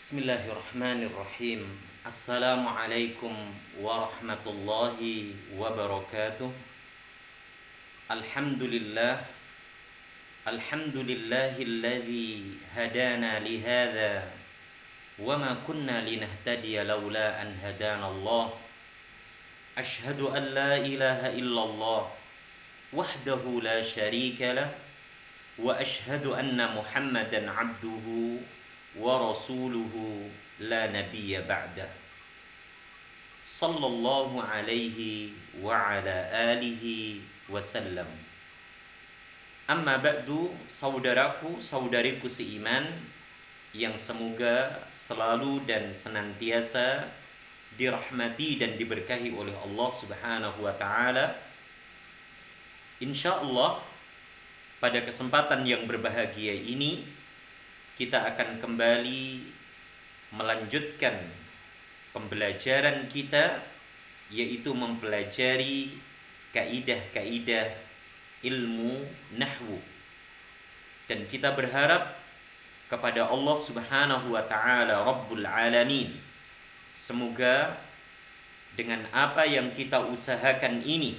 Bismillahirrahmanirrahim. Assalamualaikum warahmatullahi wabarakatuh. Alhamdulillah. Alhamdulillahilladzi hadana lihadza wa ma kunna linahtadiya laula an hadana Allah. Ashhadu an la ilaha illallah wahdahu la syarika lah wa ashhadu anna Muhammadan abduhu wa rasuluhu la nabiyya ba'dah. Sallallahu alaihi wa ala alihi wasallam. Amma ba'du, saudaraku, saudariku seiman yang semoga selalu dan senantiasa dirahmati dan diberkahi oleh Allah Subhanahu wa taala. Insyaallah pada kesempatan yang berbahagia ini kita akan kembali melanjutkan pembelajaran kita, yaitu mempelajari kaidah-kaidah ilmu nahwu. Dan kita berharap kepada Allah Subhanahu wa taala Rabbul Alamin, semoga dengan apa yang kita usahakan ini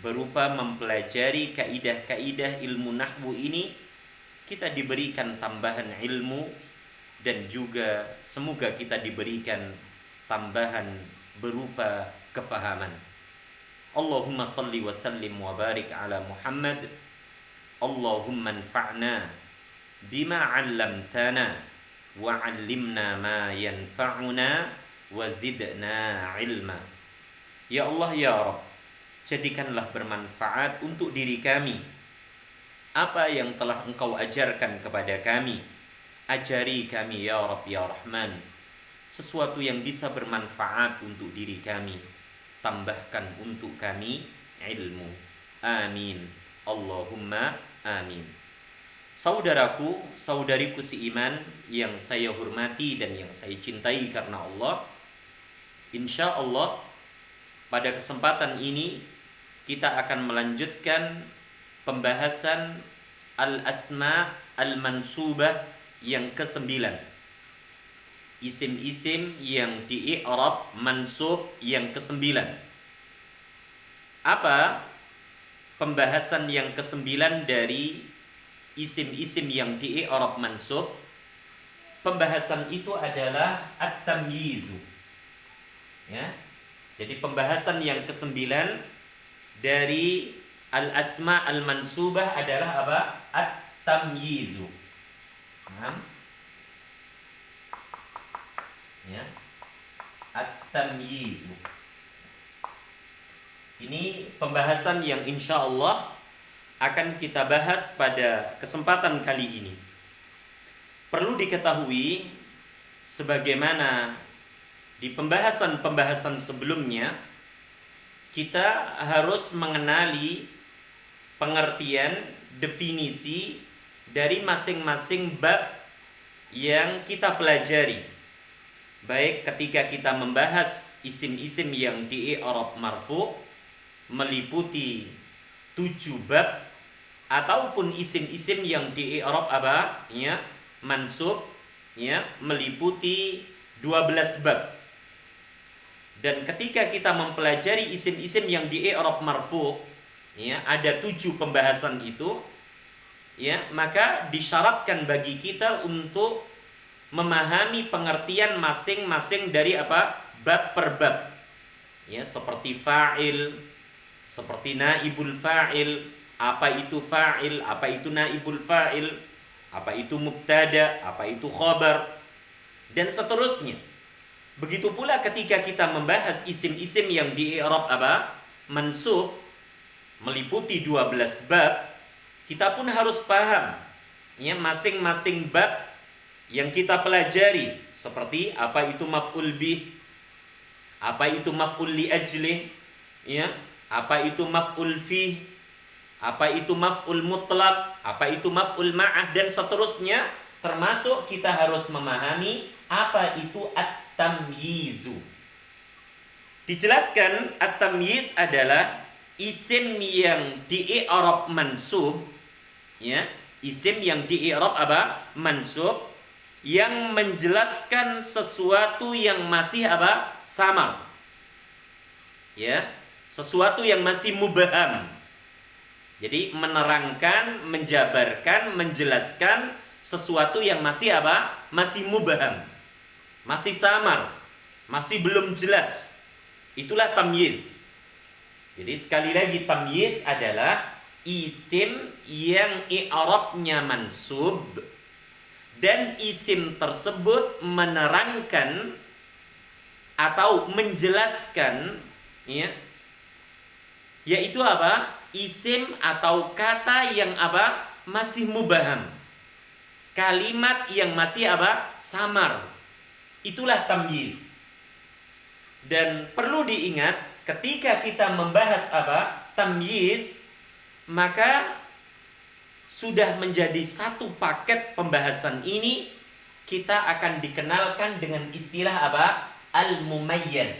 berupa mempelajari kaidah-kaidah ilmu nahwu ini, kita diberikan tambahan ilmu dan juga semoga kita diberikan tambahan berupa kefahaman. Allahumma salli wa sallim wa barik ala Muhammad. Allahumma anfa'na bima 'allamtana wa 'allimna ma yanfa'una wa zidna ilma. Ya Allah ya Rabb, jadikanlah bermanfaat untuk diri kami apa yang telah Engkau ajarkan kepada kami. Ajari kami ya Rabb ya Rahman sesuatu yang bisa bermanfaat untuk diri kami. Tambahkan untuk kami ilmu. Amin. Allahumma amin. Saudaraku, saudariku seiman yang saya hormati dan yang saya cintai karena Allah, insya Allah pada kesempatan ini kita akan melanjutkan pembahasan al-asma al-mansubah yang ke-9. Isim-isim yang di-i'rab mansub yang ke-9. Apa pembahasan yang ke-9 dari isim-isim yang di-i'rab mansub? Pembahasan itu adalah at-tamyizu. Ya. Jadi pembahasan yang ke-9 dari al-asma al-mansubah adalah apa? At-tamyizu. Ya. At-tamyizu. Ini pembahasan yang insya Allah akan kita bahas pada kesempatan kali ini. Perlu diketahui, sebagaimana di pembahasan-pembahasan sebelumnya, kita harus mengenali pengertian, definisi dari masing-masing bab yang kita pelajari. Baik ketika kita membahas isim-isim yang di-i'rab marfu meliputi 7 bab, ataupun isim-isim yang di-i'rab apa? Ya, mansub, ya, meliputi 12 bab. Dan ketika kita mempelajari isim-isim yang di-i'rab marfu, ya, ada 7 pembahasan itu, ya, maka disyaratkan bagi kita untuk memahami pengertian masing-masing dari apa? Bab per bab. Ya, seperti fa'il, seperti naibul fa'il, apa itu fa'il, apa itu naibul fa'il, apa itu mubtada, apa itu khabar, dan seterusnya. Begitu pula ketika kita membahas isim-isim yang di-i'rab apa? Mansub, meliputi 12 bab, kita pun harus paham, ya, masing-masing bab yang kita pelajari, seperti apa itu maf'ul bih, apa itu maf'ul li ajlih, ya, apa itu maf'ul fih, apa itu maf'ul mutlaq, apa itu maf'ul ma'ah, dan seterusnya. Termasuk kita harus memahami apa itu at-tamyizu. Dijelaskan at-tamyiz adalah isim yang di-i'rab mansub, ya, isim yang di-i'rab apa? Mansub, yang menjelaskan sesuatu yang masih apa? Samar. Ya, sesuatu yang masih mubham. Jadi menerangkan, menjabarkan, menjelaskan sesuatu yang masih apa? Masih mubham. Masih samar, masih belum jelas. Itulah tamyiz. Jadi sekali lagi, tamyiz adalah isim yang i'rabnya mansub dan isim tersebut menerangkan atau menjelaskan, ya, yaitu apa? Isim atau kata yang apa? Masih mubham. Kalimat yang masih apa? Samar. Itulah tamyiz. Dan perlu diingat ketika kita membahas apa? Tamyiz, maka sudah menjadi satu paket pembahasan ini, kita akan dikenalkan dengan istilah apa? Al-mumayyaz.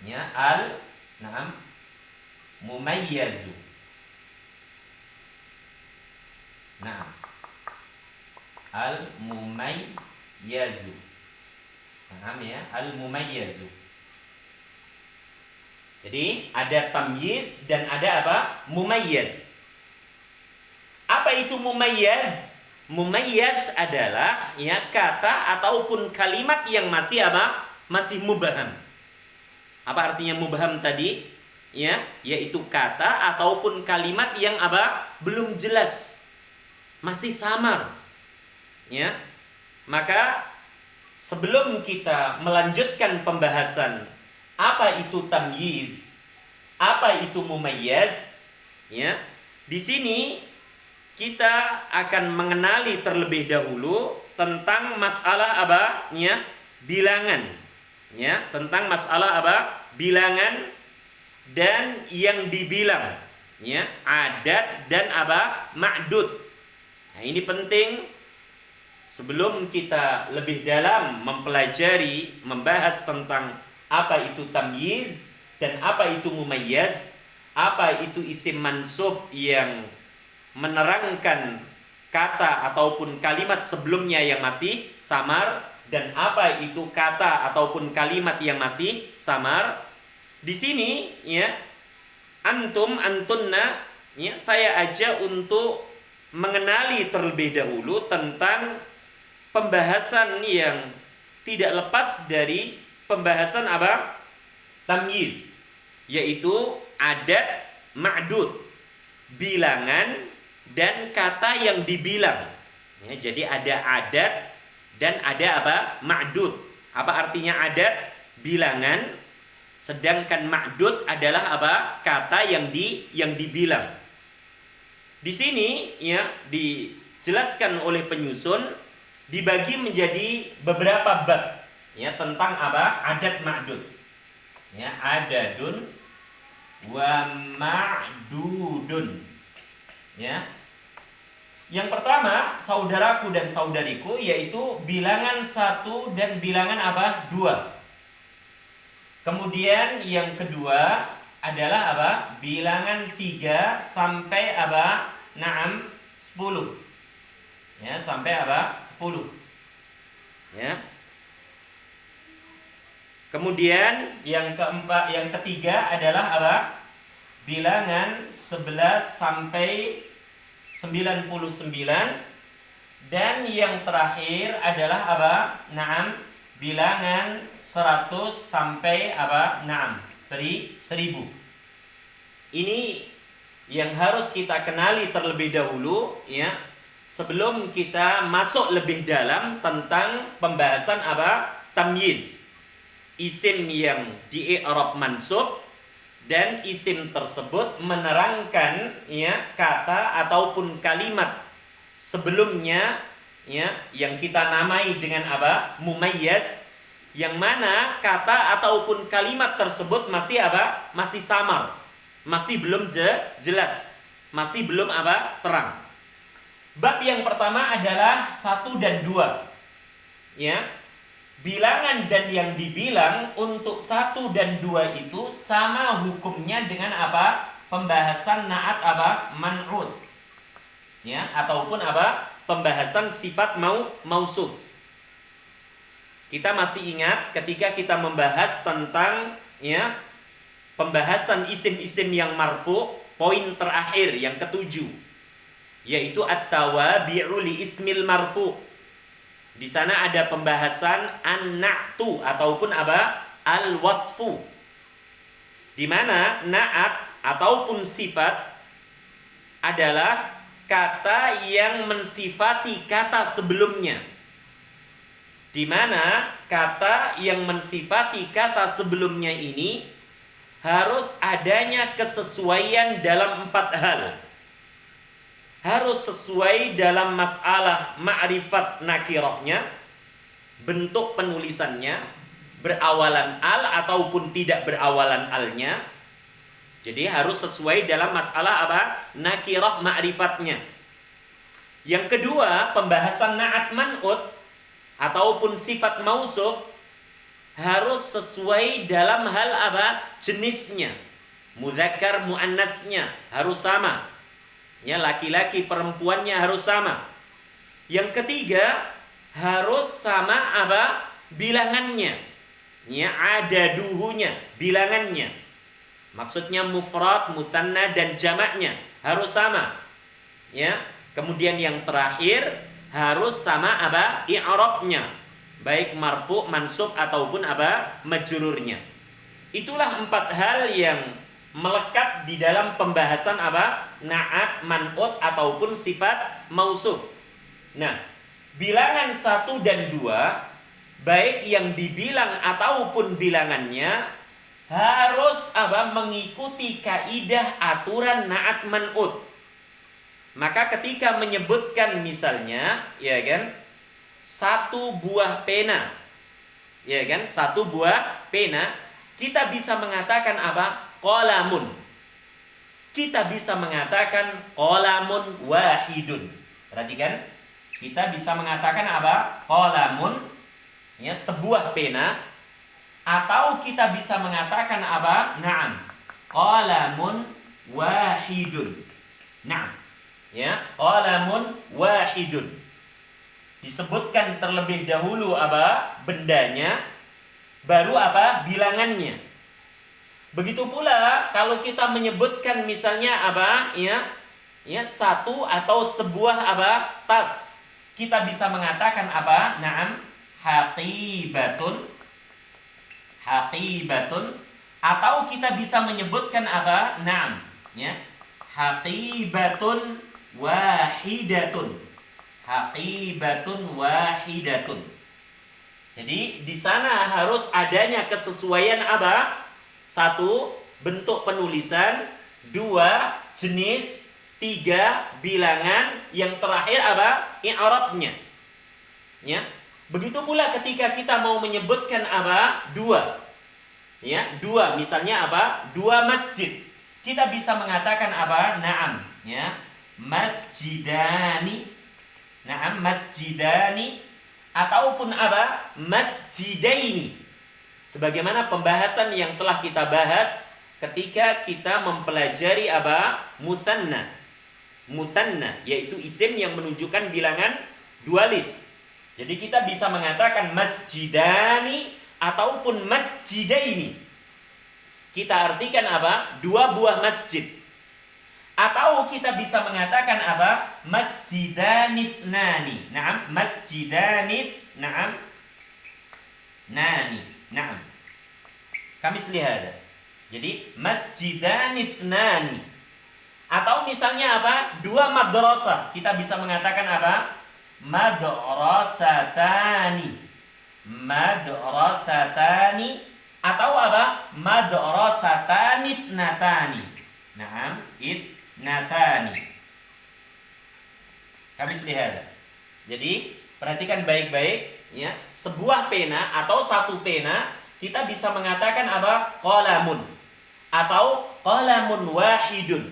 Ya, mumayyazu. Nah, al-mumayyazu. Paham ya? Al-mumayyazu. Jadi ada tamyiz dan ada apa? Mumayyaz. Apa itu mumayyaz? Mumayyaz adalah ya kata ataupun kalimat yang masih apa? Masih mubham. Apa artinya mubham tadi? Ya, yaitu kata ataupun kalimat yang apa? Belum jelas. Masih samar. Ya. Maka sebelum kita melanjutkan pembahasan apa itu tamyiz, apa itu mumayyaz, ya. Di sini kita akan mengenali terlebih dahulu tentang masalah apa? Ya, bilangan. Ya, tentang masalah apa? Bilangan dan yang dibilang. Ya, adat dan apa? Ma'dud. Nah, ini penting sebelum kita lebih dalam mempelajari, membahas tentang apa itu tamyiz dan apa itu mumayyaz, apa itu isim mansub yang menerangkan kata ataupun kalimat sebelumnya yang masih samar, dan apa itu kata ataupun kalimat yang masih samar. Di sini ya, antunna ya, saya ajak untuk mengenali terlebih dahulu tentang pembahasan yang tidak lepas dari pembahasan apa? Tamyiz, yaitu adat, ma'dud, bilangan dan kata yang dibilang. Ya, jadi ada adat dan ada apa? Ma'dud. Apa artinya adat? Bilangan. Sedangkan ma'dud adalah apa? Kata yang dibilang. Di sini ya dijelaskan oleh penyusun, dibagi menjadi beberapa bab ya tentang apa? Adat ma'dud. Ya, adadun wa ma'dudun. Ya. Yang pertama, saudaraku dan saudariku, yaitu bilangan 1 dan bilangan apa? 2. Kemudian yang kedua adalah apa? Bilangan 3 sampai apa? 10. Ya, sampai apa? 10. Ya. Kemudian yang ketiga adalah apa? Bilangan 11 sampai 99, dan yang terakhir adalah apa? Bilangan 100 sampai apa? 1000. Ini yang harus kita kenali terlebih dahulu ya, sebelum kita masuk lebih dalam tentang pembahasan apa? Tamyiz. Isim yang di-i'rab mansub dan isim tersebut menerangkan ya kata ataupun kalimat sebelumnya ya yang kita namai dengan apa? Mumayyaz, yang mana kata ataupun kalimat tersebut masih apa? Masih samar, masih belum jelas, masih belum apa? Terang. Bab yang pertama adalah 1 dan 2. Ya. Bilangan dan yang dibilang untuk 1 dan 2 itu sama hukumnya dengan apa? Pembahasan na'at apa? Man'ud. Ya, ataupun apa? Pembahasan sifat mausuf. Kita masih ingat ketika kita membahas tentang ya pembahasan isim-isim yang marfu, poin terakhir yang ketujuh, yaitu at-tawabi'u li ismil marfu. Di sana ada pembahasan an-na'tu ataupun apa? Al-wasfu. Di mana na'at ataupun sifat adalah kata yang mensifati kata sebelumnya. Di mana kata yang mensifati kata sebelumnya ini harus adanya kesesuaian dalam 4 hal. Harus sesuai dalam masalah ma'rifat nakirahnya, bentuk penulisannya, berawalan al ataupun tidak berawalan alnya. Jadi harus sesuai dalam masalah apa? Nakirah ma'rifatnya. Yang kedua, pembahasan na'at man'ut ataupun sifat mausuf harus sesuai dalam hal apa? Jenisnya. Mudzakkar muannasnya harus sama. Ya, laki-laki perempuannya harus sama. Yang ketiga, harus sama apa? Bilangannya. Ya, adaduhunya, bilangannya. Maksudnya mufrad, mutsanna dan jamaknya harus sama. Ya. Kemudian yang terakhir harus sama apa? I'rabnya. Baik marfu, mansub ataupun apa? Majrurnya. Itulah 4 hal yang melekat di dalam pembahasan apa? Na'at, man'ut ataupun sifat mausuf. Nah, bilangan 1 dan 2, baik yang dibilang ataupun bilangannya harus apa? Mengikuti kaidah aturan na'at man'ut. Maka ketika menyebutkan misalnya, ya kan, 1 buah pena, ya kan, 1 buah pena, kita bisa mengatakan apa? Qalamun. Kita bisa mengatakan qalamun wahidun. Perhatikan, kita bisa mengatakan apa? Qalamun, ya, sebuah pena. Atau kita bisa mengatakan apa? Na'am, qalamun wahidun. Na'am, ya, qalamun wahidun. Disebutkan terlebih dahulu apa? Bendanya, baru apa? Bilangannya. Begitu pula kalau kita menyebutkan misalnya apa? Ya, 1 atau sebuah apa? Tas. Kita bisa mengatakan apa? Na'am, haqibatun. Haqibatun. Atau kita bisa menyebutkan apa? Na'am, ya, haqibatun wahidatun. Haqibatun wahidatun. Jadi di sana harus adanya kesesuaian apa? 1, bentuk penulisan, 2, jenis, 3, bilangan, yang terakhir apa? I'rabnya. Ya. Begitu pula ketika kita mau menyebutkan apa? 2. Ya, 2 misalnya apa? 2 masjid. Kita bisa mengatakan apa? Na'am, ya, masjidani. Na'am, masjidani. Ataupun apa? Masjidaini. Sebagaimana pembahasan yang telah kita bahas ketika kita mempelajari apa? Mutsanna. Mutsanna yaitu isim yang menunjukkan bilangan dualis. Jadi kita bisa mengatakan masjidani ataupun masjidaini. Kita artikan apa? 2 buah masjid. Atau kita bisa mengatakan apa? Masjidanif nani. Naam, masjidanif naam nani. Naam. Kami lihat. Jadi masjidanif nani. Atau misalnya apa? 2 madrasah. Kita bisa mengatakan apa? Madrasatani. Madrasatani. Atau apa? Madrasatanif natani. Naam, natani. Kami lihat. Jadi perhatikan baik-baik, ya. Sebuah pena atau 1 pena kita bisa mengatakan apa? Qalamun atau qalamun wahidun.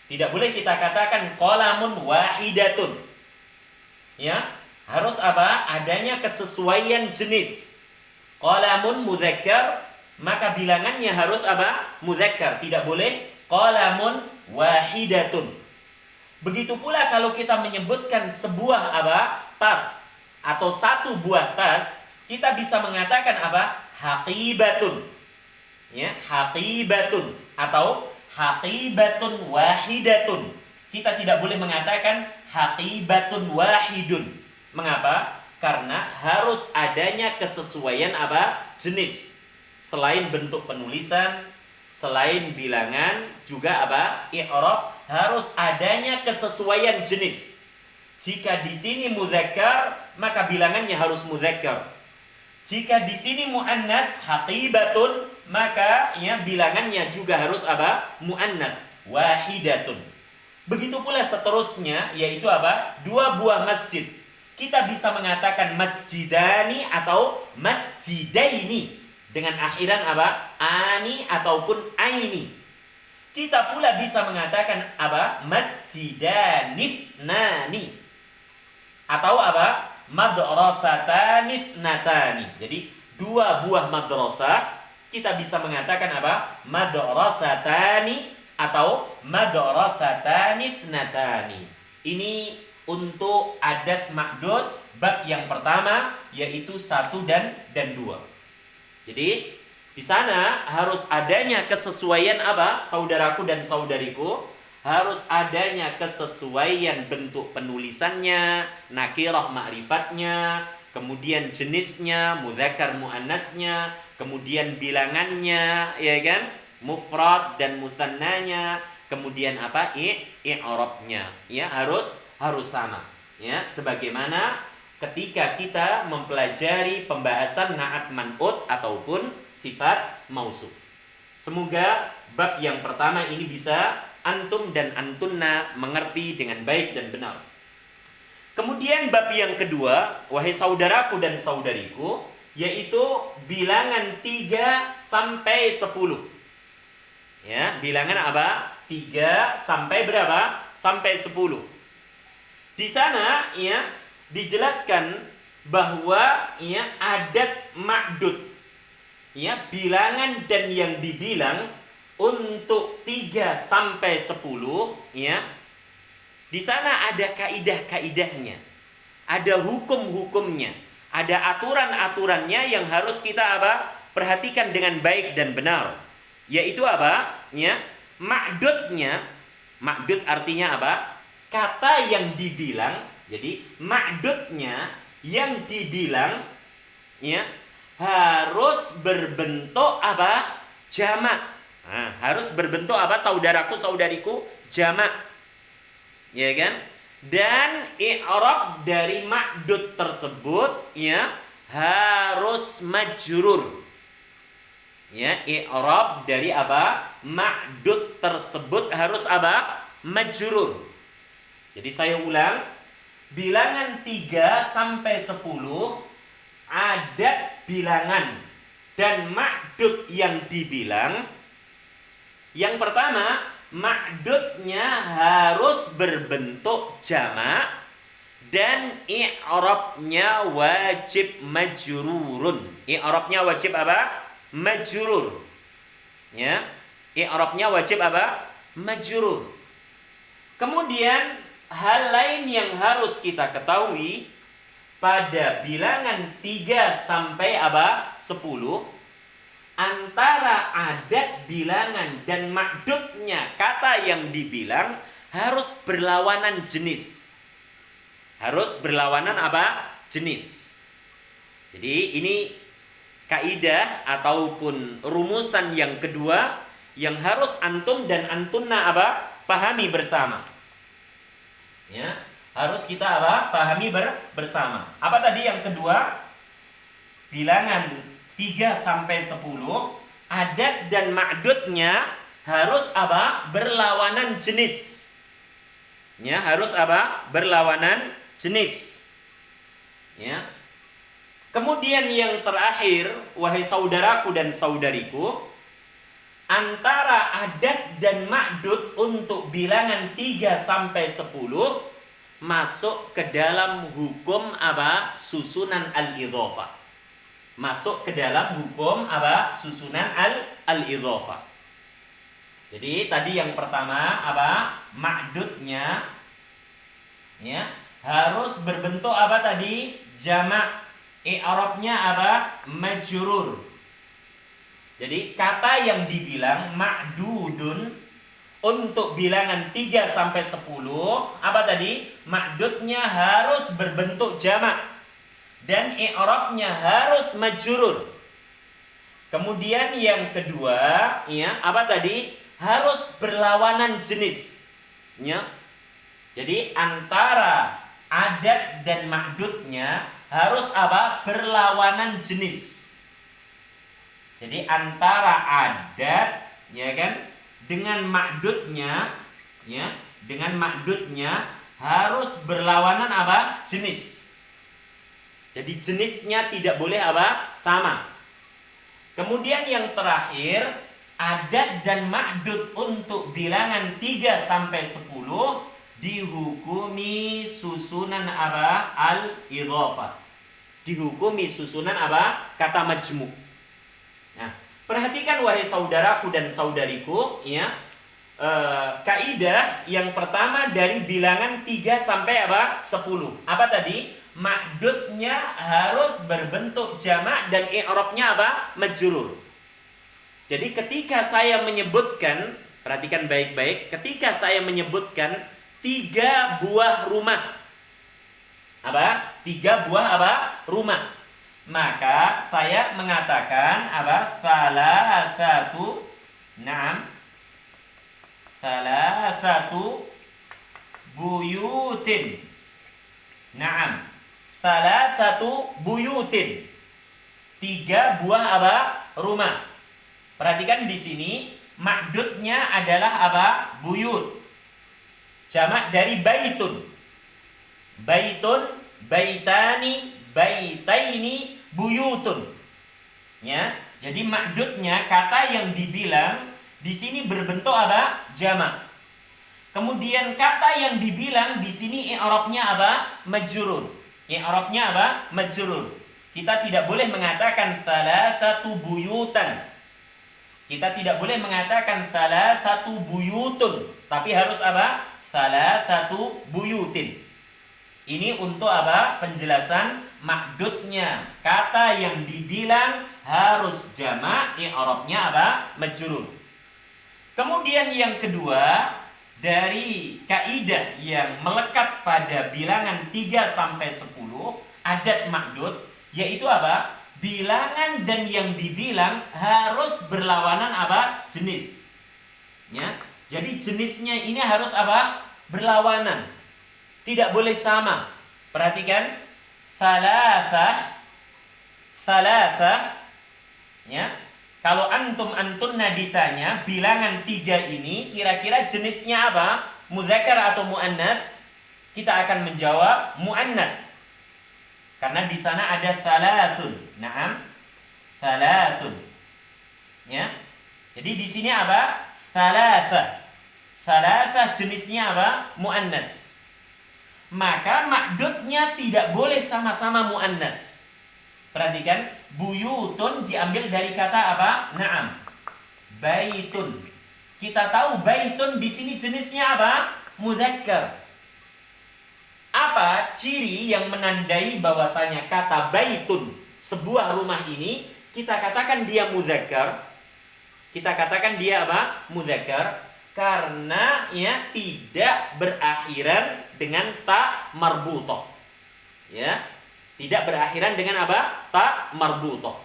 Tidak boleh kita katakan qalamun wahidatun. Ya, harus apa? Adanya kesesuaian jenis. Qalamun mudzakkar, maka bilangannya harus apa? Mudzakkar. Tidak boleh qalamun wahidatun. Begitu pula kalau kita menyebutkan sebuah apa? Tas atau 1 buah tas, Kita bisa mengatakan apa? Haqibatun. Ya, haqibatun atau haqibatun wahidatun. Kita tidak boleh mengatakan haqibatun wahidun. Mengapa? Karena harus adanya kesesuaian apa? Jenis. Selain bentuk penulisan, selain bilangan, juga apa? I'rab, harus adanya kesesuaian jenis. Jika di sini mudzakkar, maka bilangannya harus mudzakkar. Jika di sini muannas haqibatun, maka ya bilangannya juga harus apa? Muannats, wahidatun. Begitu pula seterusnya, yaitu apa? Dua buah masjid. Kita bisa mengatakan masjidani atau masjidaini dengan akhiran apa? Ani ataupun aini. Kita pula bisa mengatakan apa? Masjidanithnani atau apa? Madrasatanithnatani. Jadi dua buah madrasah, kita bisa mengatakan apa? Madrasatani atau madrasatanithnatani. Ini untuk adat ma'dud bab yang pertama, yaitu 1 dan 2. Jadi di sana harus adanya kesesuaian apa? Saudaraku dan saudariku, harus adanya kesesuaian bentuk penulisannya, nakirah ma'rifatnya, kemudian jenisnya, mudzakkar muannasnya, kemudian bilangannya, ya kan? Mufrad dan mutsannanya, kemudian apa? I'rabnya. Ya, harus sama. Ya, sebagaimana ketika kita mempelajari pembahasan na'at man'ut ataupun sifat mausuf. Semoga bab yang pertama ini bisa antum dan antunna mengerti dengan baik dan benar. Kemudian bab yang kedua, wahai saudaraku dan saudariku, yaitu bilangan 3 sampai 10. Ya, bilangan apa? 3 sampai berapa? Sampai 10. Di sana ya dijelaskan bahwa ya adat ma'dud, ya bilangan dan yang dibilang untuk 3 sampai 10, ya. Di sana ada kaidah-kaidahnya. Ada hukum-hukumnya, ada aturan-aturannya yang harus kita apa? Perhatikan dengan baik dan benar. Yaitu apa? Ya, ma'dudnya, ma'dud artinya apa? Kata yang dibilang. Jadi ma'dudnya yang dibilang ya harus berbentuk apa? Jamak. Nah, harus berbentuk apa? Saudaraku, saudariku, jamak. Ya kan? Dan i'rab dari ma'dud tersebut ya harus majrur. Ya, i'rab dari apa? Ma'dud tersebut harus apa? Majrur. Jadi saya ulang, bilangan 3 sampai 10 adat bilangan dan ma'dud yang dibilang. Yang pertama, ma'dudnya harus berbentuk jamak dan i'rabnya wajib majrurun. I'rabnya wajib apa? Majrur. Ya, i'rabnya wajib apa? Majrur. Kemudian hal lain yang harus kita ketahui pada bilangan 3 sampai apa? 10, antara adat bilangan dan ma'dudnya kata yang dibilang harus berlawanan jenis. Harus berlawanan apa? Jenis. Jadi ini kaidah ataupun rumusan yang kedua yang harus antum dan antunna apa? Pahami bersama. Ya, harus kita apa? Pahami bersama. Apa tadi yang kedua? Bilangan 3 sampai 10 adat dan ma'dudnya harus apa? Berlawanan jenis. Ya, harus apa? Berlawanan jenis. Ya. Kemudian yang terakhir, wahai saudaraku dan saudariku, antara adat dan ma'dud untuk bilangan 3 sampai 10 masuk ke dalam hukum apa? Susunan al-idhofah. Masuk ke dalam hukum apa? Susunan al-idhofah. Jadi tadi yang pertama apa? Ma'dudnya ya harus berbentuk apa tadi? Jamak. i'rabnya apa? Majrur. Jadi kata yang dibilang ma'dudun untuk bilangan 3 sampai 10, apa tadi? Ma'dudnya harus berbentuk jamak dan i'rabnya harus majrur. Kemudian yang kedua, ya, apa tadi? Harus berlawanan jenis. Ya. Jadi antara adat dan ma'dudnya harus apa? Berlawanan jenis. Jadi antara adat, ya kan, dengan ma'dudnya, ya, dengan ma'dudnya harus berlawanan apa? Jenis. Jadi jenisnya tidak boleh apa? Sama. Kemudian yang terakhir, adat dan ma'dud untuk bilangan 3 sampai 10 dihukumi susunan apa? Al-idhafah. Dihukumi susunan apa? Kata majmu'. Nah, perhatikan wahai saudaraku dan saudariku, ya. Kaidah yang pertama dari bilangan 3 sampai apa? 10. Apa tadi? Ma'dudnya harus berbentuk jamak dan i'rabnya apa? Majrur. Jadi ketika saya menyebutkan, perhatikan baik-baik, ketika saya menyebutkan 3 buah rumah. Apa? 3 buah apa? Rumah. Maka saya mengatakan apa? Salasatu, na'am, salasatu buyutin. Na'am, salasatu buyutin. 3 buah apa? Rumah. Perhatikan di sini ma'dudnya adalah apa? Buyut. Jamak dari baitun. Baitun, baitani, baitaini, buyutun. Ya, jadi ma'dudnya kata yang dibilang di sini berbentuk apa? Jamak. Kemudian kata yang dibilang di sini i'rabnya apa? Majrur. I'rabnya apa? Majrur. Kita tidak boleh mengatakan salasatu buyutan. Kita tidak boleh mengatakan salasatu buyutun, tapi harus apa? Salasatu buyutin. Ini untuk apa? Penjelasan ma'dudnya. Kata yang dibilang harus jamak, i'rabnya apa? Majrur. Kemudian yang kedua, dari kaidah yang melekat pada bilangan 3 sampai 10, adat ma'dud, yaitu apa? Bilangan dan yang dibilang harus berlawanan apa? Jenis. Ya. Jadi jenisnya ini harus apa? Berlawanan. Tidak boleh sama. Perhatikan. Salasah. Ya. Kalau antunna ditanya bilangan 3 ini kira-kira jenisnya apa? Mudzakkar atau muannas? Kita akan menjawab muannas. Karena di sana ada salasun. Naam. Salasun. Ya. Jadi di sini apa? Salasah. Salasah jenisnya apa? Muannas. Maka ma'dudnya tidak boleh sama-sama muannas. Perhatikan, buyutun diambil dari kata apa? Naam. Baitun. Kita tahu baitun di sini jenisnya apa? Mudzakkar. Apa ciri yang menandai bahwasanya kata baitun, sebuah rumah ini, kita katakan dia mudzakkar? Kita katakan dia apa? Mudzakkar. Karena ya tidak berakhiran dengan ta marbutoh. Ya, tidak berakhiran dengan apa? Ta marbutoh.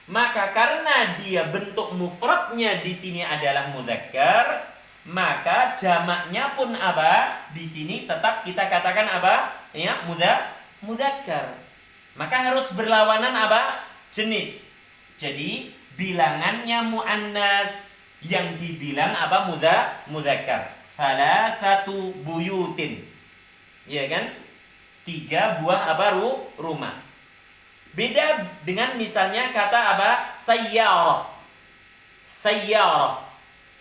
Maka karena dia bentuk mufradnya di sini adalah mudzakkar, maka jamaknya pun apa? Di sini tetap kita katakan apa? Ya, mudzakkar. Maka harus berlawanan apa? Jenis. Jadi bilangannya muannas, yang dibilang apa? Mudzakkar. Salasatu buyutin. Iya kan? 3 buah apa? Rumah. Beda dengan misalnya kata apa? Sayyarah. Sayyarah.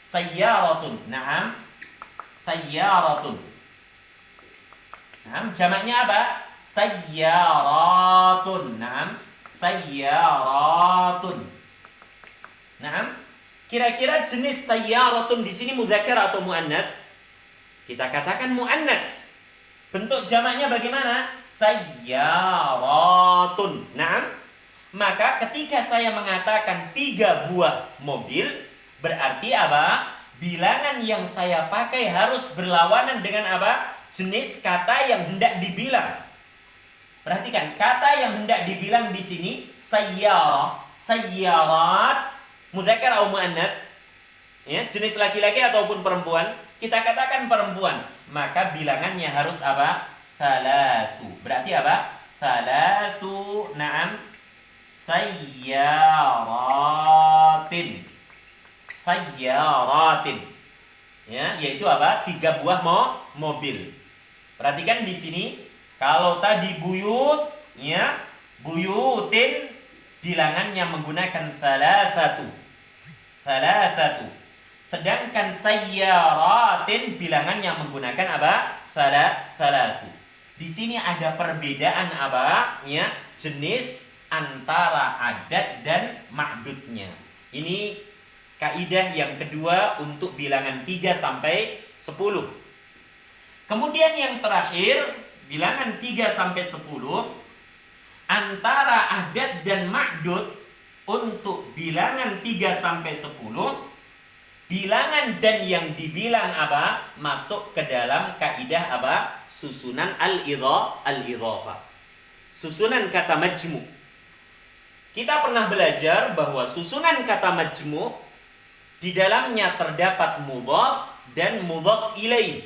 Sayyaratun. Naam. Sayyaratun. Naam, jamaknya apa? Sayyaratun. Naam. Sayyaratun. Naam. Kira-kira jenis sayyaratun di sini mudzakkar atau muannas? Kita katakan muannas. Bentuk jamaknya bagaimana? Sayyaratun. sayyarotun. Nah, maka ketika saya mengatakan 3 buah mobil, berarti apa? Bilangan yang saya pakai harus berlawanan dengan apa? Jenis kata yang hendak dibilang. Perhatikan, kata yang hendak dibilang di sini sayyarah, sayyarat, mudzakkar atau muannats. Ya, jenis laki-laki ataupun perempuan, kita katakan perempuan, maka bilangannya harus apa? Salasu. Berarti apa? Salasu, na'am, sayyaratin. Sayyaratin. Ya, yaitu apa? 3 buah mobil. Perhatikan di sini, kalau tadi buyut, ya, buyutin bilangannya menggunakan salah satu. Sedangkan sayyaratin bilangannya menggunakan apa? Salasu. Di sini ada perbedaan apa? Ya, jenis antara adat dan ma'dudnya. Ini kaidah yang kedua untuk bilangan 3 sampai 10. Kemudian yang terakhir, bilangan 3 sampai 10, antara adat dan ma'dud untuk bilangan 3 sampai 10, bilangan dan yang dibilang apa? Masuk ke dalam kaidah apa? Susunan al-idhafah. Susunan kata majmu'. Kita pernah belajar bahwa susunan kata majmu' di dalamnya terdapat mudhaf dan mudhaf ilaih.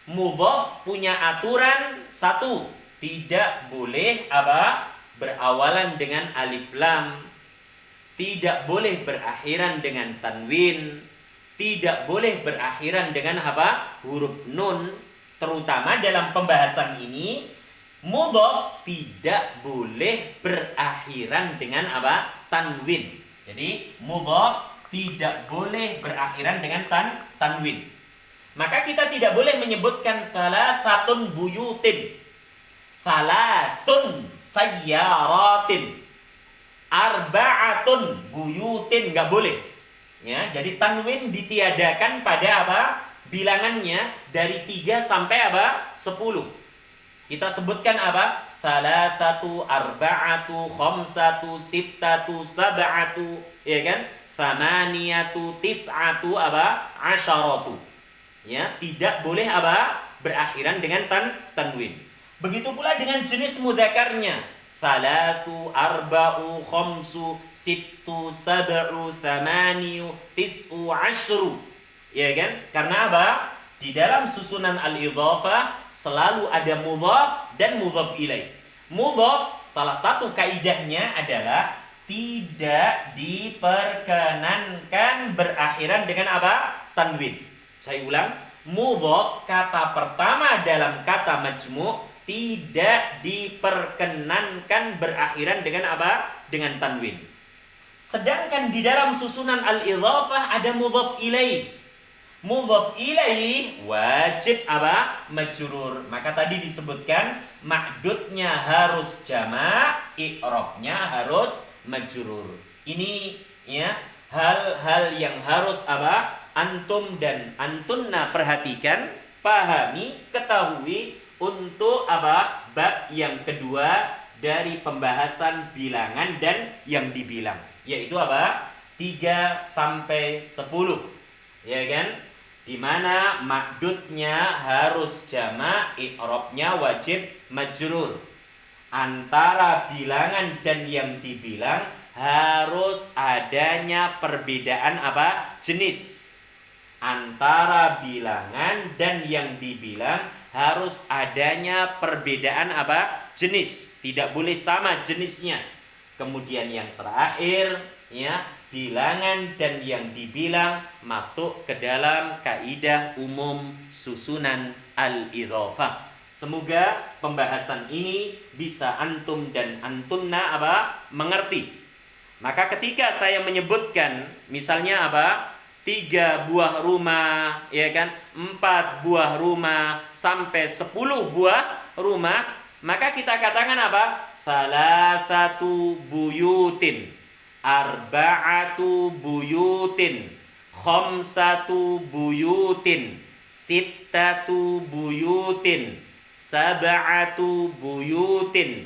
Mudhaf punya aturan satu, tidak boleh apa? Berawalan dengan alif lam, tidak boleh berakhiran dengan tanwin, tidak boleh berakhiran dengan apa? Huruf nun. Terutama dalam pembahasan ini, mudhaf tidak boleh berakhiran dengan apa? Tanwin. Jadi mudhaf tidak boleh berakhiran dengan tanwin. Maka kita tidak boleh menyebutkan salasatun buyutin, salasun sayyaratin, arba'atun buyutin, nggak boleh. Ya, jadi tanwin ditiadakan pada apa? Bilangannya dari 3 sampai apa? 10. Kita sebutkan apa? Salasatu, arba'atu, khamsatu, sittatu, sab'atu, ya kan? Samaniyatu, tis'atu, apa? Asyaratu. Ya, tidak boleh apa? Berakhiran dengan tanwin. Begitu pula dengan jenis mudzakarnya. Salasu, arba'u, khamsu, sittu, sab'u, samaniyu, tis'u, asyru. Ya kan? Karena apa? Di dalam susunan al-idhafah selalu ada mudhaf dan mudhaf ilaih. Mudhaf salah satu kaidahnya adalah tidak diperkenankan berakhiran dengan apa? Tanwin. Saya ulang, mudhaf kata pertama dalam kata majmu' tidak diperkenankan berakhiran dengan apa? Dengan tanwin. Sedangkan di dalam susunan al-idhafah ada mudhaf ilaih. Mudhaf ilaih wajib apa? Majrur. Maka tadi disebutkan ma'dudnya harus jama', i'rabnya harus majrur. Ini ya hal-hal yang harus apa? Antum dan antunna perhatikan, pahami, ketahui untuk apa? Bab yang kedua dari pembahasan bilangan dan yang dibilang, yaitu apa? 3 sampai 10. Ya kan? Di mana ma'dudnya harus jama', i'rabnya wajib majrur. Antara bilangan dan yang dibilang harus adanya perbedaan apa? Jenis. Antara bilangan dan yang dibilang harus adanya perbedaan apa? Jenis. Tidak boleh sama jenisnya. Kemudian yang terakhir, ya, bilangan dan yang dibilang masuk ke dalam kaidah umum susunan al-idhafah. Semoga pembahasan ini bisa antum dan antunna apa? Mengerti. Maka ketika saya menyebutkan misalnya apa? 3 buah rumah, ya kan? 4 buah rumah sampai 10 buah rumah, maka kita katakan apa? Salasatu buyutin, arba'atu buyutin, khamsatu buyutin, sittatu buyutin, sab'atu buyutin,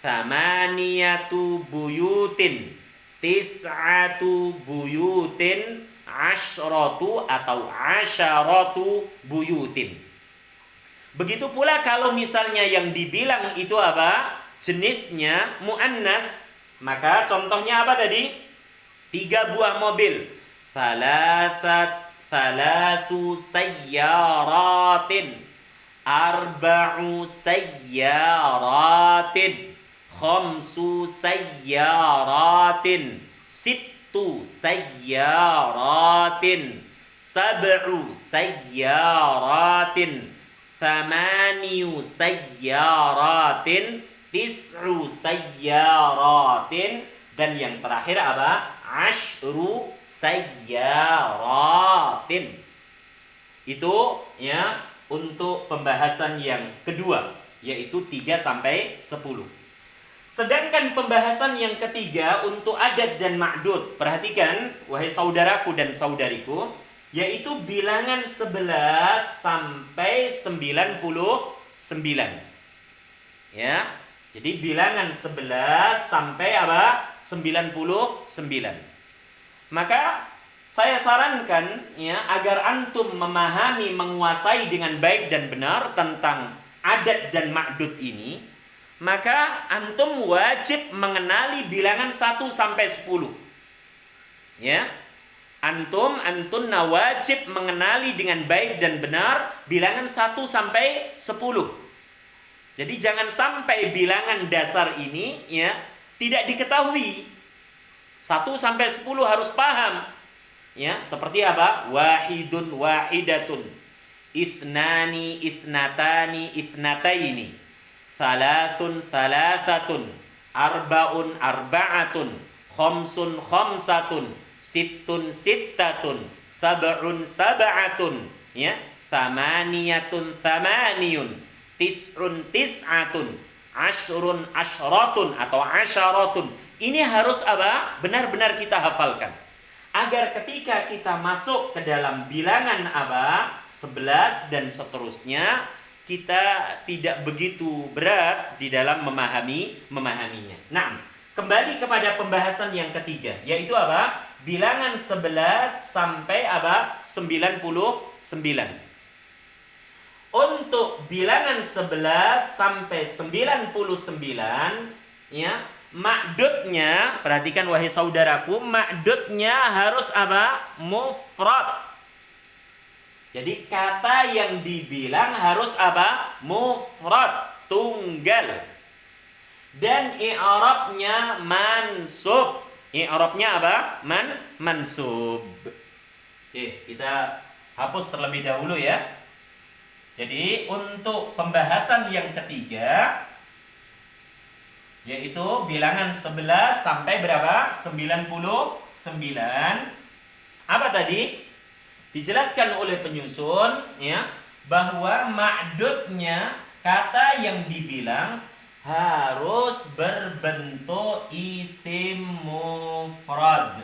Thamaniyatu buyutin. Tis'atu buyutin. Asyratu atau asyaratu buyutin. Begitu pula kalau misalnya yang dibilang itu apa? Jenisnya muannas, maka contohnya apa tadi? 3 buah mobil. Salasu sayyaratin. Arba'u sayyaratin. Khamsu sayyaratin. Sittu sayyaratin. Sab'u sayyaratin. Thamaniyu sayyaratin. Tis'u sayyaratin. Dan yang terakhir apa? Ashru sayyaratin. Itu ya untuk pembahasan yang kedua, yaitu 3 sampai 10. Sedangkan pembahasan yang ketiga untuk adad dan ma'dud. Perhatikan wahai saudaraku dan saudariku, yaitu bilangan 11 sampai 99. Ya. Jadi bilangan 11 sampai apa? 99. Maka saya sarankan ya agar antum memahami, menguasai dengan baik dan benar tentang adad dan ma'dud ini, maka antum wajib mengenali bilangan 1 sampai 10. Ya. Antunna wajib mengenali dengan baik dan benar bilangan 1 sampai 10. Jadi jangan sampai bilangan dasar ini ya tidak diketahui. 1 sampai 10 harus paham. Ya, seperti apa? Wahidun wahidatun. Isnani isnatani isnataini. Salasun salasatun. Arba'un arba'atun. Khamsun khamsatun. Sittun sittatun. Sab'un sab'atun. Ya, thamaniyatun thamaniyun. Tis'un tis'atun, ashrun ashratun atau asyaratun. Ini harus apa? Benar-benar kita hafalkan. Agar ketika kita masuk ke dalam bilangan apa? 11 dan seterusnya, kita tidak begitu berat di dalam memahaminya. Nah, kembali kepada pembahasan yang ketiga, yaitu apa? Bilangan 11 sampai apa? 99. Untuk bilangan 11 sampai 99 ya, ma'dudnya, perhatikan wahai saudaraku, ma'dudnya harus apa? Mufrad. Jadi kata yang dibilang harus apa? Mufrad, tunggal. Dan i'rabnya mansub. I'rabnya apa? Mansub. Oke, kita hapus terlebih dahulu ya. Jadi untuk pembahasan yang ketiga, yaitu bilangan 11 sampai berapa? 99. Apa tadi? Dijelaskan oleh penyusun ya, bahwa ma'dudnya kata yang dibilang harus berbentuk isim mufrad.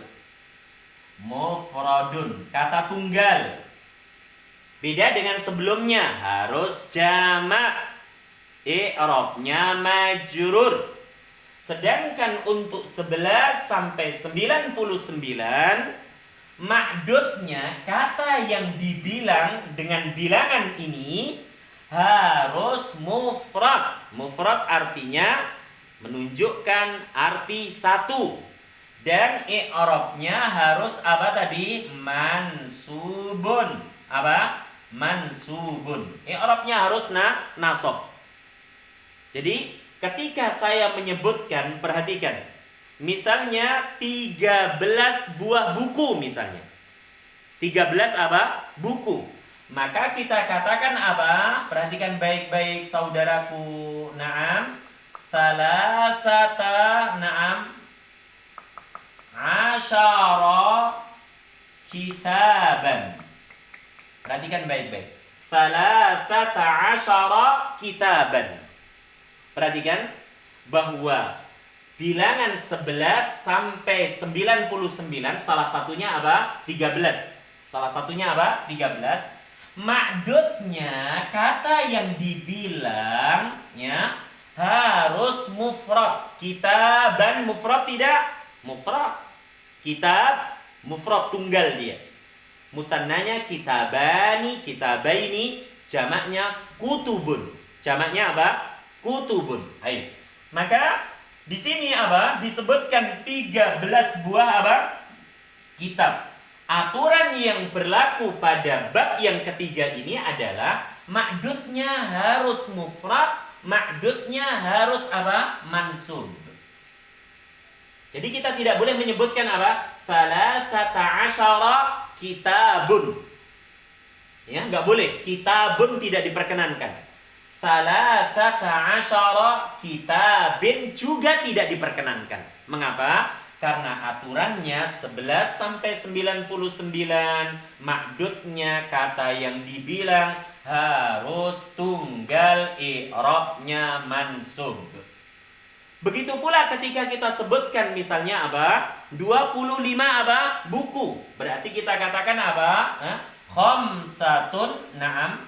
Mufradun, kata tunggal. Beda dengan sebelumnya, harus jamak. I'rabnya majrur. Sedangkan untuk 11 sampai 99, ma'dudnya kata yang dibilang dengan bilangan ini harus mufrad. Mufrad artinya menunjukkan arti satu. Dan i'rabnya harus apa tadi? Mansubun. Apa? Mansubun. I'rabnya harus nasab. Jadi ketika saya menyebutkan, perhatikan. Misalnya 13 buah buku misalnya. 13 apa? Buku. Maka kita katakan apa? Perhatikan baik-baik saudaraku. Naam. Salasata naam. Asyara kitaban. Perhatikan baik-baik. Salasata asyara kitaban. Perhatikan bahwa bilangan 11 sampai 99 salah satunya apa? 13. Salah satunya apa? 13. Ma'dudnya kata yang dibilang ya harus mufrad. Kitaban mufrad tidak? Mufrad. Kitab mufrad tunggal dia. Musannanya kitabani, kitabaini, jamaknya kutubun. Jamaknya apa? Kutubun. Ayo. Maka di sini apa? Disebutkan 13 buah apa? Kitab. Aturan yang berlaku pada bab yang ketiga ini adalah ma'dudnya harus mufrad, ma'dudnya harus apa? Mansub. Jadi kita tidak boleh menyebutkan apa? Salasata asyara kitabun. Ya, nggak boleh. Kitabun tidak diperkenankan. Salasata asyara kitabin juga tidak diperkenankan. Mengapa? Karena aturannya 11 sampai 99, ma'dudnya kata yang dibilang harus tunggal, i'rabnya mansub. Begitu pula ketika kita sebutkan misalnya apa? 25 apa? Buku. Berarti kita katakan apa? Khamsatun, na'am.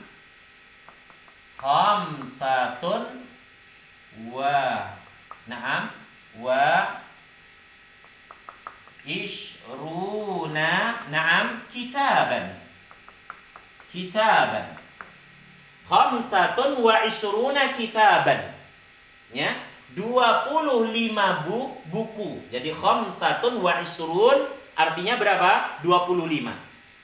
Khamsatun wa na'am wa ishruna na'am kitaban. Kitaban. Khamsatun wa ishruna kitaban. Ya, 25 buku. Jadi khamsatun wa ishrun artinya berapa? 25.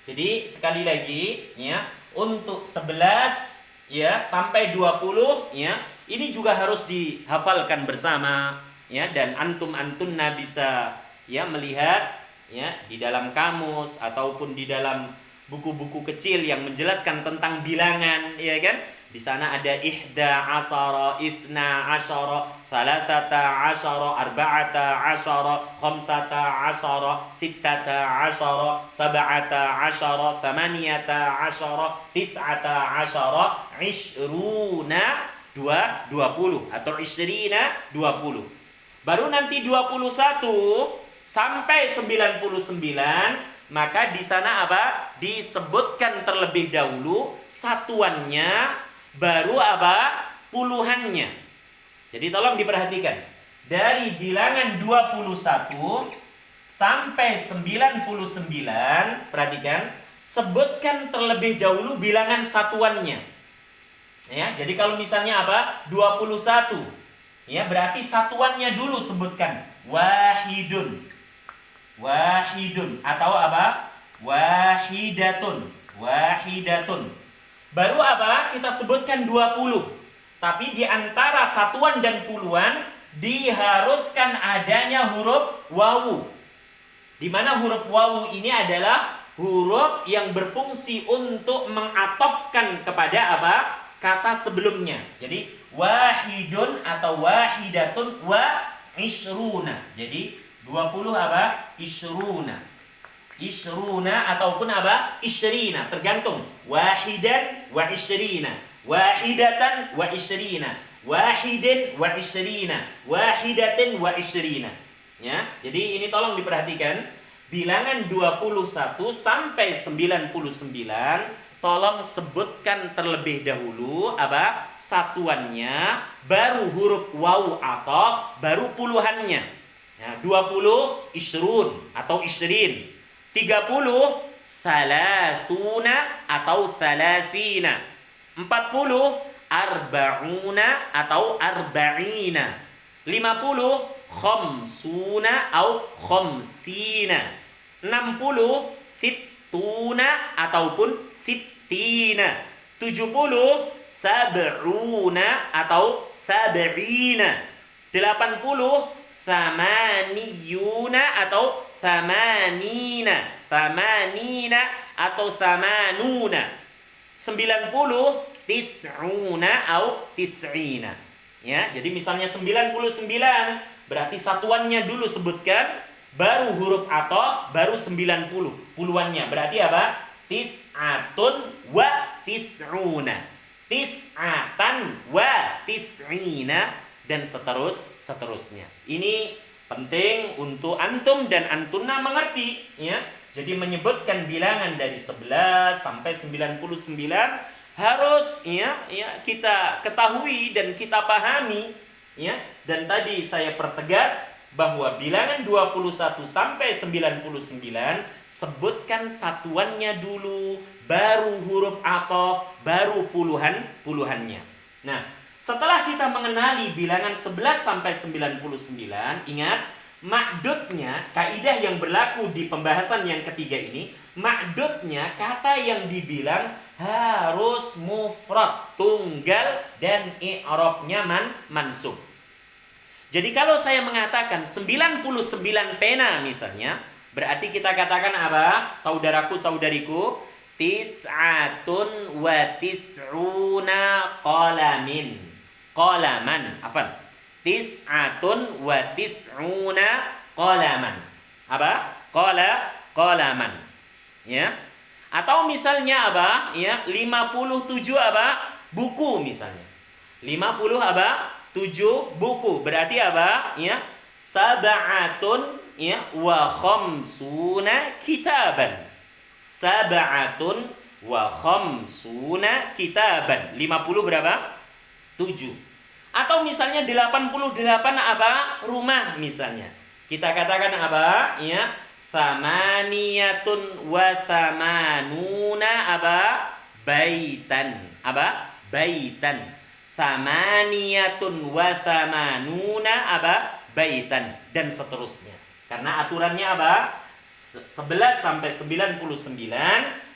Jadi sekali lagi ya, untuk 11 ya sampai 20 ya, ini juga harus dihafalkan bersama ya, dan antum-antunna bisa ya melihat ya di dalam kamus ataupun di dalam buku-buku kecil yang menjelaskan tentang bilangan, ya kan? Di sana ada ihda asyara, ithna asyara, salasata asyara, arba'ata asyara, khamsata asyara, sittata asyara, sab'ata asyara, thamaniyata asyara, tis'ata asyara, ishruna 20 atau ishrina 20. Baru nanti 21 sampai 99, maka di sana apa? Disebutkan terlebih dahulu satuannya, baru apa? Puluhannya. Jadi tolong diperhatikan. Dari bilangan 21 sampai 99, perhatikan, sebutkan terlebih dahulu bilangan satuannya. Ya, jadi kalau misalnya apa? 21. Ya, berarti satuannya dulu sebutkan. Wahidun. Wahidun atau apa? Wahidatun. Wahidatun. Baru apa? Kita sebutkan 20. Tapi di antara satuan dan puluhan diharuskan adanya huruf wawu. Di mana huruf wawu ini adalah huruf yang berfungsi untuk mengatofkan kepada apa? Kata sebelumnya. Jadi wahidun atau wahidatun wa ishruna. Jadi 20 apa? Ishruna. Ishruna ataupun apa? Ishrina. Tergantung. Wahidan wa ishrina. Wahidatan wa ishrina. Wahidin wa ishrina. Wahidatin wa ishrina. Ya, jadi ini tolong diperhatikan. Bilangan 21 sampai 99, tolong sebutkan terlebih dahulu apa? Satuannya, baru huruf wawu ataf, baru puluhannya. Ya, 20 isrun atau isrin. 30 salasuna atau salasina. 40 arba'una atau arba'ina. 50 khamsuna atau khamsina. 60 sittuna ataupun sittina. 70 sab'una atau sab'ina. 80 samaniyuna atau samanina. Samanina atau samanuna. 90 tis'una atau tis'ina. Ya, jadi misalnya 99 berarti satuannya dulu sebutkan, baru huruf ataf, baru 90 puluhannya. Berarti apa? Tis'atun wa tis'una. Tis'atan wa tis'ina, dan seterusnya. Ini penting untuk antum dan antunna mengerti, ya. Jadi menyebutkan bilangan dari 11 sampai 99 harus ya kita ketahui dan kita pahami ya. Dan tadi saya pertegas bahwa bilangan 21 sampai 99 sebutkan satuannya dulu, baru huruf athof, baru puluhannya. Nah, setelah kita mengenali bilangan 11 sampai 99, ingat ma'dudnya, kaidah yang berlaku di pembahasan yang ketiga ini, ma'dudnya kata yang dibilang harus mufrad, tunggal, dan i'rabnya mansub. Jadi kalau saya mengatakan 99 pena misalnya, berarti kita katakan apa? Saudaraku, saudariku, tis'atun wa tis'una qalamin. Qalaman, afwan. Tis'atun wa tis'una qalaman. Apa? Qalaman. Ya. Atau misalnya apa? Ya, 57 apa? Buku misalnya. 50 apa? 7 buku. Berarti apa? Ya, sab'atun ya wa khamsuna kitaban. Sab'atun wa khamsuna kitaban. 50 berapa? 7. Atau misalnya 88 apa? Rumah misalnya. Kita katakan apa? Ya, samaniyatun wa samanuna apa? Baitan. Apa? Baitan. Samaniyatun wa samanuna apa? Baitan, dan seterusnya. Karena aturannya apa? 11 sampai 99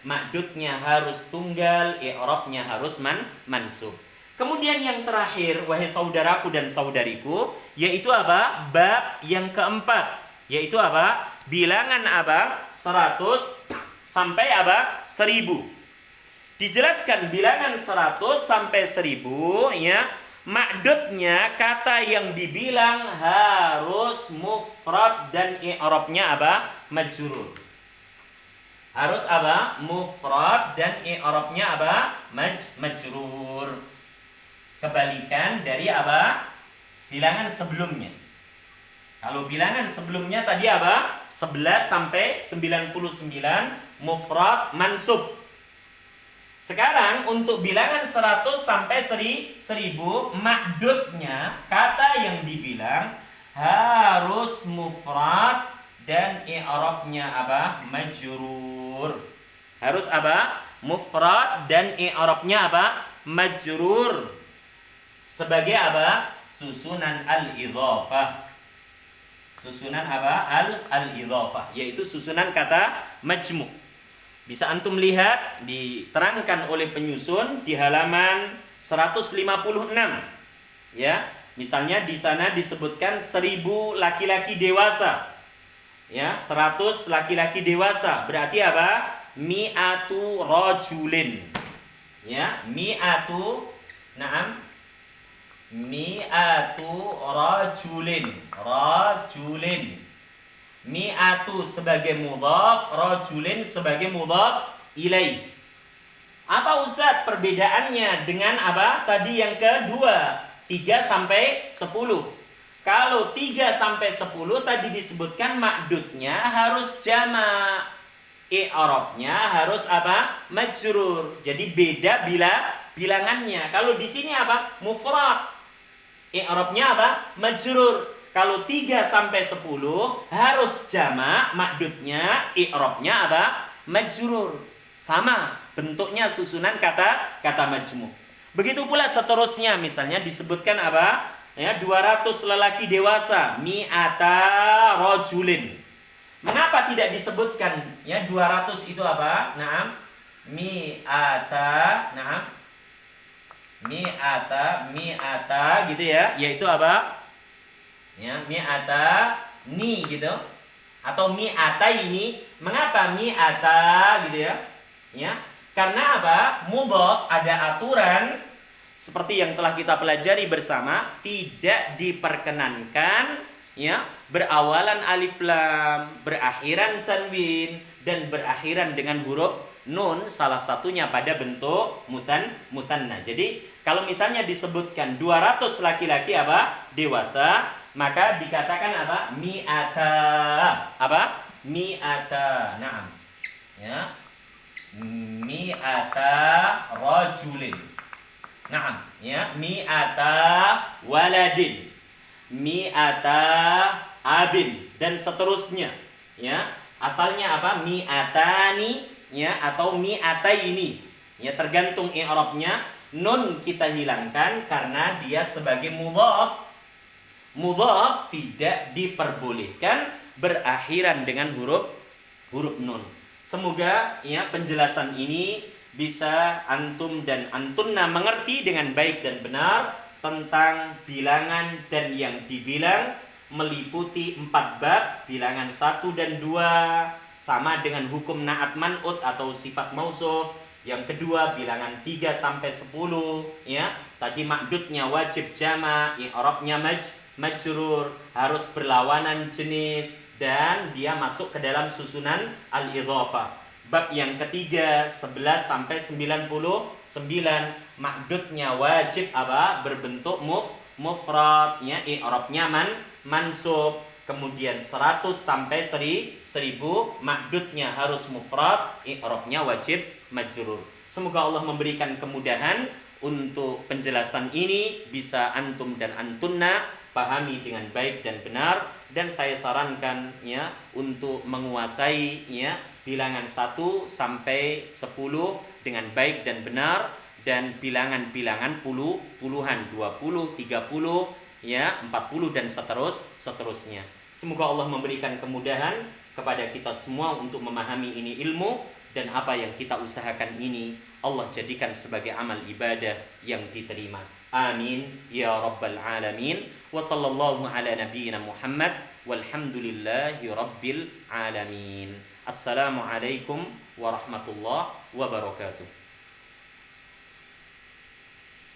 ma'dudnya harus tunggal, i'rabnya harus mansub. Kemudian yang terakhir, wahai saudaraku dan saudariku, yaitu apa? Bab yang keempat, yaitu apa? Bilangan apa? 100 sampai apa? 1000. Dijelaskan bilangan 100 sampai 1000 ya, ma'dudnya kata yang dibilang harus mufrad dan i'rabnya apa? Majrur. Harus apa? Mufrad dan i'rabnya apa? Majrur. Kebalikan dari apa? Bilangan sebelumnya. Kalau bilangan sebelumnya tadi apa? 11 sampai 99 mufrad mansub. Sekarang untuk bilangan 100 sampai 1000 ma'dudnya kata yang dibilang harus mufrad dan i'rabnya apa? Majrur. Harus apa? Mufrad dan i'rabnya apa? Majrur. Sebagai apa? Susunan al-idhafah. Susunan apa? Al-idhafah, yaitu susunan kata majmu'. Bisa antum lihat diterangkan oleh penyusun di halaman 156. Ya, misalnya di sana disebutkan 1000 laki-laki dewasa. Ya, 100 laki-laki dewasa. Berarti apa? Mi'atu rajulin. Ya, mi'atu rajulin. Mi'atu sebagai mudhaf, rajulin sebagai mudhaf ilaih. Apa Ustaz perbedaannya dengan apa? Tadi yang kedua, 3 sampai 10. Kalau 3 sampai 10 tadi disebutkan ma'dudnya harus jama', i'rabnya harus apa? Majrur. Jadi beda bilangannya. Kalau di sini apa? Mufrad. I'rabnya apa? Majrur. Kalau 3 sampai 10 harus jama', ma'dudnya, i'rabnya apa? Majrur. Sama bentuknya susunan kata majmu'. Begitu pula seterusnya, misalnya disebutkan apa? Ya, 200 lelaki dewasa, mi'ata rajulin. Mengapa tidak disebutkan ya 200 itu apa? Mi'ata gitu ya, yaitu apa? Ya, mi'ata ni gitu, atau mi'ata ini. Mengapa mi'ata gitu ya? Ya, karena apa? Mudhaf ada aturan seperti yang telah kita pelajari bersama, tidak diperkenankan ya berawalan alif lam, berakhiran tanwin, dan berakhiran dengan huruf nun, salah satunya pada bentuk mutsanna. Jadi kalau misalnya disebutkan 200 laki-laki apa? Dewasa, maka dikatakan apa? Mi'ata. Apa? Mi'ata. Naam. Ya. Mi'ata rajulin. Naam, ya. Mi'ata waladin. mi'ata abin dan seterusnya. Ya, asalnya apa? Mi'atani ya atau mi'ataini. Ya, tergantung i'rabnya. Nun kita hilangkan karena dia sebagai mudhaf. Mudhaf tidak diperbolehkan berakhiran dengan huruf nun. Semoga ya penjelasan ini bisa antum dan antunna mengerti dengan baik dan benar tentang bilangan dan yang dibilang, meliputi 4 bab. Bilangan 1 dan 2 sama dengan hukum na'at man'ut atau sifat mausuf. Yang kedua bilangan 3 sampai 10 ya. Tadi makdudnya wajib jama', i'rabnya majrur, harus berlawanan jenis, dan dia masuk ke dalam susunan al-idhafah. Bab yang ketiga 11 sampai 99, makdudnya wajib apa? Berbentuk mufrad ya, i'rabnya mansub. Kemudian 100 sampai 1000 makdudnya harus mufrad, i'rabnya wajib majrur. Semoga Allah memberikan kemudahan untuk penjelasan ini bisa antum dan antunna pahami dengan baik dan benar, dan saya sarankan ya untuk menguasai ya bilangan 1 sampai 10 dengan baik dan benar, dan bilangan-bilangan puluhan 20, 30 ya 40 dan seterusnya. Semoga Allah memberikan kemudahan kepada kita semua untuk memahami ini ilmu, dan apa yang kita usahakan ini Allah jadikan sebagai amal ibadah yang diterima. Amin ya rabbal alamin. Wa sallallahu ala nabiyyina Muhammad walhamdulillahi rabbil alamin. Assalamualaikum warahmatullahi wabarakatuh.